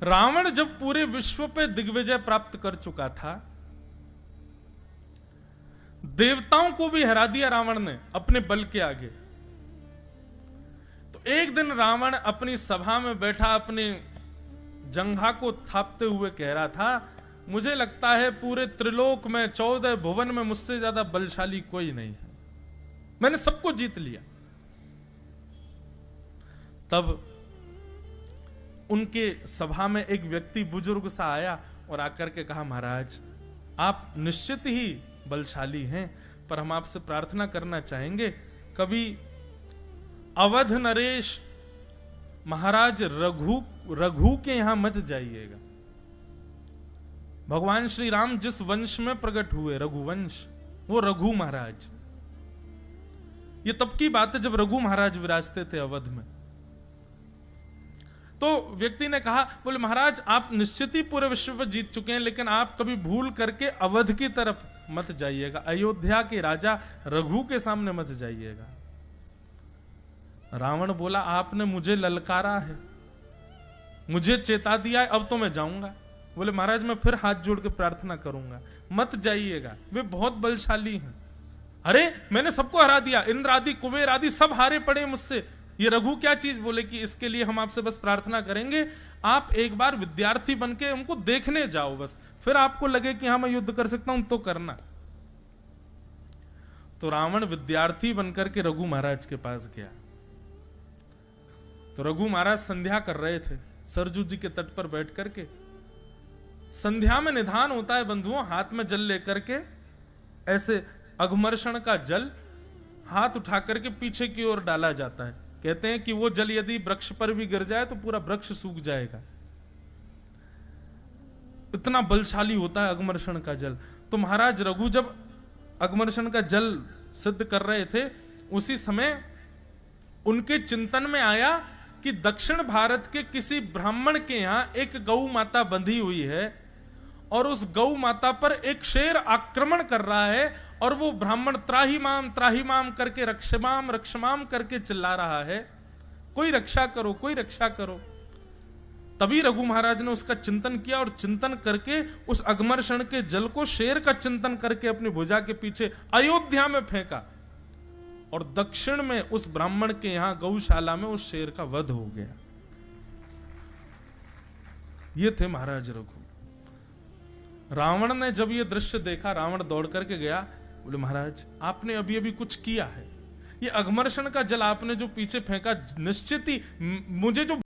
रावण जब पूरे विश्व पे दिग्विजय प्राप्त कर चुका था, देवताओं को भी हरा दिया रावण ने अपने बल के आगे। तो एक दिन रावण अपनी सभा में बैठा अपने जंघा को थापते हुए कह रहा था, मुझे लगता है पूरे त्रिलोक में 14 भुवन में मुझसे ज्यादा बलशाली कोई नहीं है, मैंने सबको जीत लिया। तब उनके सभा में एक व्यक्ति बुजुर्ग सा आया और आकर के कहा, महाराज आप निश्चित ही बलशाली हैं, पर हम आपसे प्रार्थना करना चाहेंगे कभी अवध नरेश महाराज रघु के यहां मत जाइएगा। भगवान श्री राम जिस वंश में प्रकट हुए, रघुवंश, वो रघु महाराज। ये तब की बात है जब रघु महाराज विराजते थे अवध में। तो व्यक्ति ने कहा, बोले महाराज आप निश्चित ही पूरे विश्व पर जीत चुके हैं, लेकिन आप कभी भूल करके अवध की तरफ मत जाइएगा, अयोध्या के राजा रघु के सामने मत जाइएगा। रावण बोला, आपने मुझे ललकारा है, मुझे चेता दिया है, अब तो मैं जाऊंगा। बोले महाराज मैं फिर हाथ जोड़ के प्रार्थना करूंगा, मत जाइएगा, वे बहुत बलशाली हैं। अरे मैंने सबको हरा दिया, इंद्र आदि कुबेर आदि सब हारे पड़े मुझसे, ये रघु क्या चीज। बोले कि इसके लिए हम आपसे बस प्रार्थना करेंगे, आप एक बार विद्यार्थी बनके उनको देखने जाओ, बस फिर आपको लगे कि हाँ मैं युद्ध कर सकता हूं तो करना। तो रावण विद्यार्थी बनकर के रघु महाराज के पास गया। तो रघु महाराज संध्या कर रहे थे सरजू जी के तट पर बैठ करके। संध्या में निधान होता है बंधुओं, हाथ में जल लेकर के ऐसे अघमर्षण का जल हाथ उठा करके पीछे की ओर डाला जाता है। कहते हैं कि वो जल यदि वृक्ष पर भी गिर जाए तो पूरा वृक्ष सूख जाएगा, इतना बलशाली होता है अघमर्षण का जल। तो महाराज रघु जब अघमर्षण का जल सिद्ध कर रहे थे, उसी समय उनके चिंतन में आया कि दक्षिण भारत के किसी ब्राह्मण के यहां एक गौ माता बंधी हुई है और उस गौ माता पर एक शेर आक्रमण कर रहा है और वो ब्राह्मण त्राहिमाम करके रक्षमाम करके चिल्ला रहा है, कोई रक्षा करो, कोई रक्षा करो। तभी रघु महाराज ने उसका चिंतन किया और चिंतन करके उस अघमर्षण के जल को शेर का चिंतन करके अपनी भुजा के पीछे अयोध्या में फेंका और दक्षिण में उस ब्राह्मण के यहां गौशाला में उस शेर का वध हो गया। ये थे महाराज रघु। रावण ने जब ये दृश्य देखा, रावण दौड़ करके गया, बोले महाराज आपने अभी अभी कुछ किया है, ये अघमर्षण का जल आपने जो पीछे फेंका, निश्चित ही मुझे जो